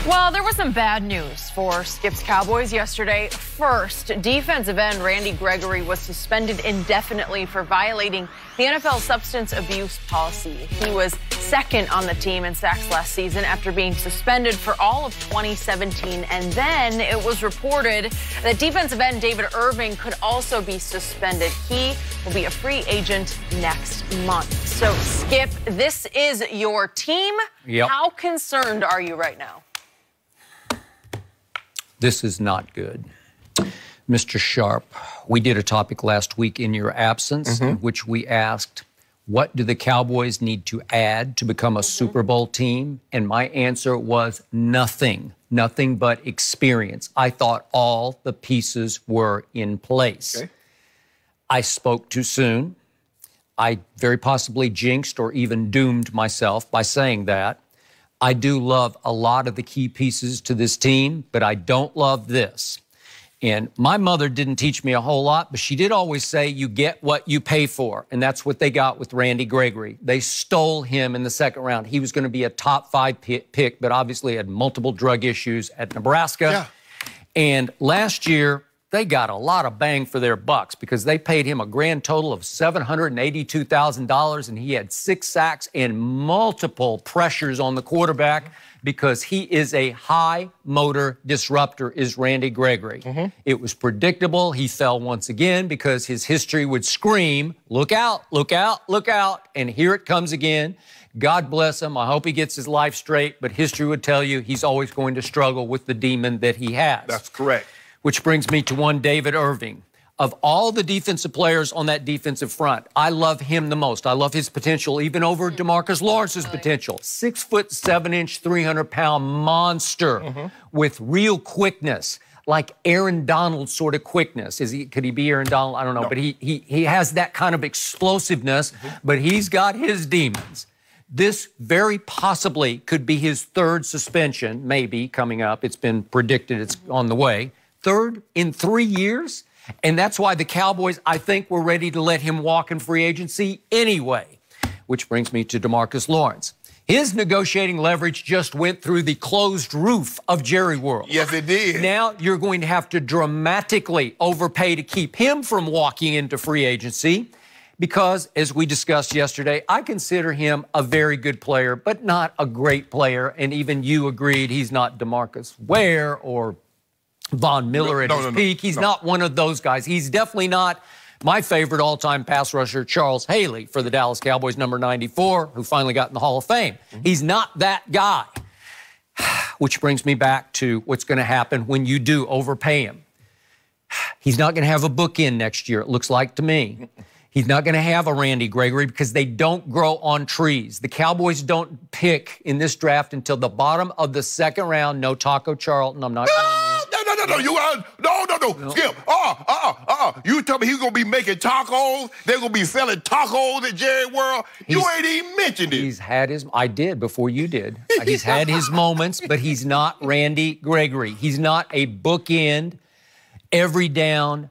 Well, there was some bad news for Skip's Cowboys yesterday. First, defensive end Randy Gregory was suspended indefinitely for violating the NFL substance abuse policy. He was second on the team in sacks last season after being suspended for all of 2017. And then it was reported that defensive end David Irving could also be suspended. He will be a free agent next month. So, Skip, this is your team. Yep. How concerned are you right now? This is not good. Mr. Sharp, we did a topic last week in your absence in which we asked, what do the Cowboys need to add to become a Super Bowl team? And my answer was nothing, nothing but experience. I thought all the pieces were in place. Okay. I spoke too soon. I very possibly jinxed or even doomed myself by saying that. I do love a lot of the key pieces to this team, but I don't love this. And my mother didn't teach me a whole lot, but she did always say you get what you pay for. And that's what they got with Randy Gregory. They stole him in the second round. He was going to be a top 5 pick, but obviously had multiple drug issues at Nebraska. Yeah. And last year, they got a lot of bang for their bucks because they paid him a grand total of $782,000, and he had 6 sacks and multiple pressures on the quarterback because he is a high motor disruptor, is Randy Gregory. It was predictable. He fell once again because his history would scream, look out, look out, look out, and here it comes again. God bless him. I hope he gets his life straight, but history would tell you he's always going to struggle with the demon that he has. That's correct. Which brings me to one David Irving. Of all the defensive players on that defensive front, I love him the most. I love his potential, even over DeMarcus Lawrence's potential. 6'7", 300-pound monster with real quickness, like Aaron Donald sort of quickness. Could he be Aaron Donald? I don't know. No. But he has that kind of explosiveness, but he's got his demons. This very possibly could be his 3rd suspension, maybe, coming up. It's been predicted it's on the way. 3rd in 3 years, and that's why the Cowboys, I think, were ready to let him walk in free agency anyway. Which brings me to DeMarcus Lawrence. His negotiating leverage just went through the closed roof of Jerry World. Yes, it did. Now you're going to have to dramatically overpay to keep him from walking into free agency because, as we discussed yesterday, I consider him a very good player, but not a great player, and even you agreed he's not DeMarcus Ware or Von Miller at his peak. He's not one of those guys. He's definitely not my favorite all-time pass rusher, Charles Haley, for the Dallas Cowboys, number 94, who finally got in the Hall of Fame. He's not that guy. Which brings me back to what's going to happen when you do overpay him. He's not going to have a bookend next year, it looks like to me. He's not going to have a Randy Gregory because they don't grow on trees. The Cowboys don't pick in this draft until the bottom of the 2nd round. No Taco Charlton. I'm not going to. No. Skip. You tell me he's going to be making tacos? They're going to be selling tacos at Jerry World? You ain't even mentioned it. He's had his, I did before you did. He's had his moments, but he's not Randy Gregory. He's not a bookend, every down,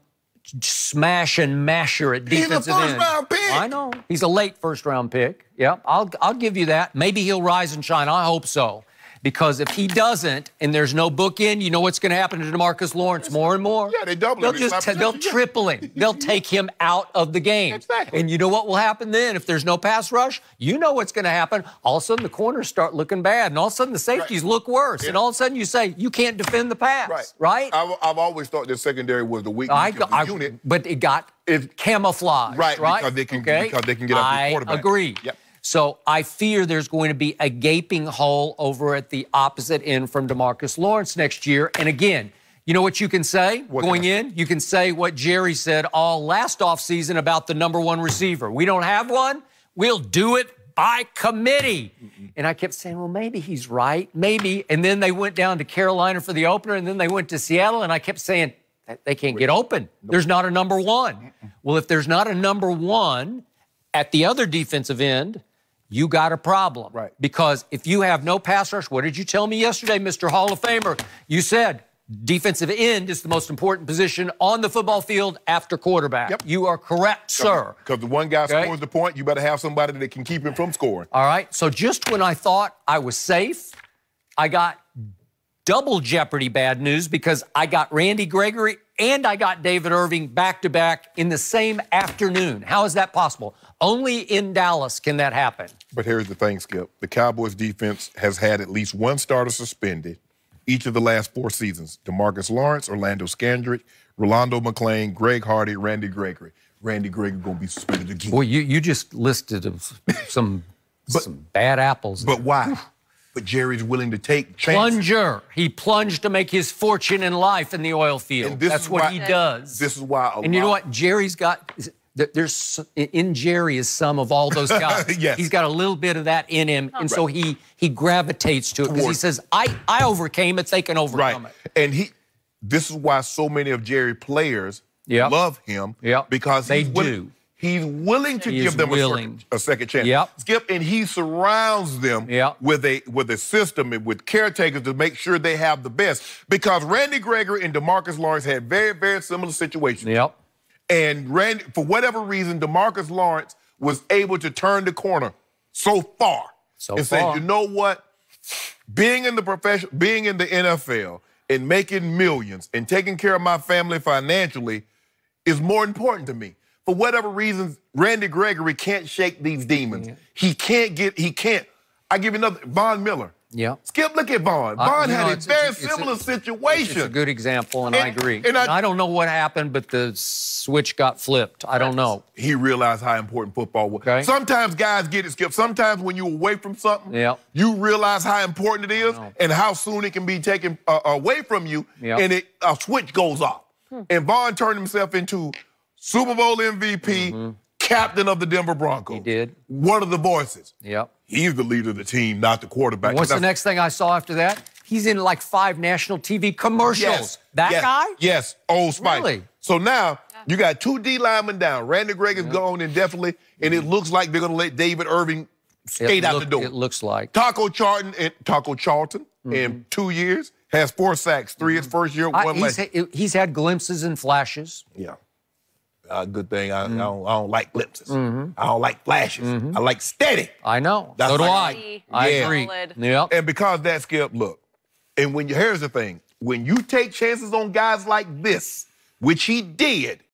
smash and masher at defensive end. He's a first-round pick. I know. He's a late first-round pick. Yeah, I'll give you that. Maybe he'll rise and shine. I hope so. Because if he doesn't, and there's no bookend, you know what's going to happen to DeMarcus Lawrence more and more? Yeah, they double him. They'll triple him. They'll take him out of the game. Exactly. And you know what will happen then? If there's no pass rush, you know what's going to happen. All of a sudden, the corners start looking bad, and all of a sudden, the safeties look worse. Yeah. And all of a sudden, you say, you can't defend the pass, right? I've always thought the secondary was the weakness of the unit. But it camouflaged, right? Because they can get out the quarterback. I agree. Yep. So I fear there's going to be a gaping hole over at the opposite end from DeMarcus Lawrence next year. And again, you know what you can say going in? You can say what Jerry said all last offseason about the number 1 receiver. We don't have one. We'll do it by committee. And I kept saying, well, maybe he's right. Maybe. And then they went down to Carolina for the opener, and then they went to Seattle, and I kept saying, they can't get open. There's not a number 1. Well, if there's not a number 1 at the other defensive end, you got a problem. Right. Because if you have no pass rush, what did you tell me yesterday, Mr. Hall of Famer? You said defensive end is the most important position on the football field after quarterback. Yep. You are correct, sir. Because the one guy scores the point, you better have somebody that can keep him from scoring. All right. So just when I thought I was safe, I got double jeopardy bad news because I got Randy Gregory and I got David Irving back-to-back in the same afternoon. How is that possible? Only in Dallas can that happen. But here's the thing, Skip. The Cowboys defense has had at least one starter suspended each of the last 4 seasons. DeMarcus Lawrence, Orlando Scandrick, Rolando McClain, Greg Hardy, Randy Gregory. Randy Gregory going to be suspended again. Boy, you just listed some bad apples. But why? But Jerry's willing to take chances. Plunger. He plunged to make his fortune in life in the oil field. That's what he does. This is why. And you know what? Jerry's got. In Jerry is some of all those guys. Yes. He's got a little bit of that in him, and so he gravitates to it because he says, I overcame it, they can overcome it. And this is why so many of Jerry players love him because he's willing to give them a second chance. Skip, and he surrounds them with a system and with caretakers to make sure they have the best. Because Randy Gregory and DeMarcus Lawrence had very, very similar situations. And Randy, for whatever reason, DeMarcus Lawrence was able to turn the corner so far and say, you know what? Being in the NFL and making millions and taking care of my family financially is more important to me. For whatever reasons, Randy Gregory can't shake these demons. He can't. I give you another, Von Miller. Skip, look at Von. Von had a very similar situation. It's a good example, and I agree. And I don't know what happened, but the switch got flipped. I don't know. He realized how important football was. Okay. Sometimes guys get it, Skip. Sometimes when you're away from something, you realize how important it is and how soon it can be taken away from you, and a switch goes off. And Von turned himself into Super Bowl MVP, captain of the Denver Broncos. He did. One of the voices. He's the leader of the team, not the quarterback. What's the next thing I saw after that? He's in like 5 national TV commercials. That guy? Yes, Old Spice. Really? So now you got 2 D linemen down. Randy Gregory's gone indefinitely, and it looks like they're going to let David Irving skate out the door. It looks like. Taco Charlton in 2 years has 4 sacks, 3 his first year, 1 less. He's had glimpses and flashes. Good thing I don't like glimpses. I don't like flashes. I like steady. I know. That's so do I. I agree. And because that, Skip, look, and here's the thing. When you take chances on guys like this, which he did,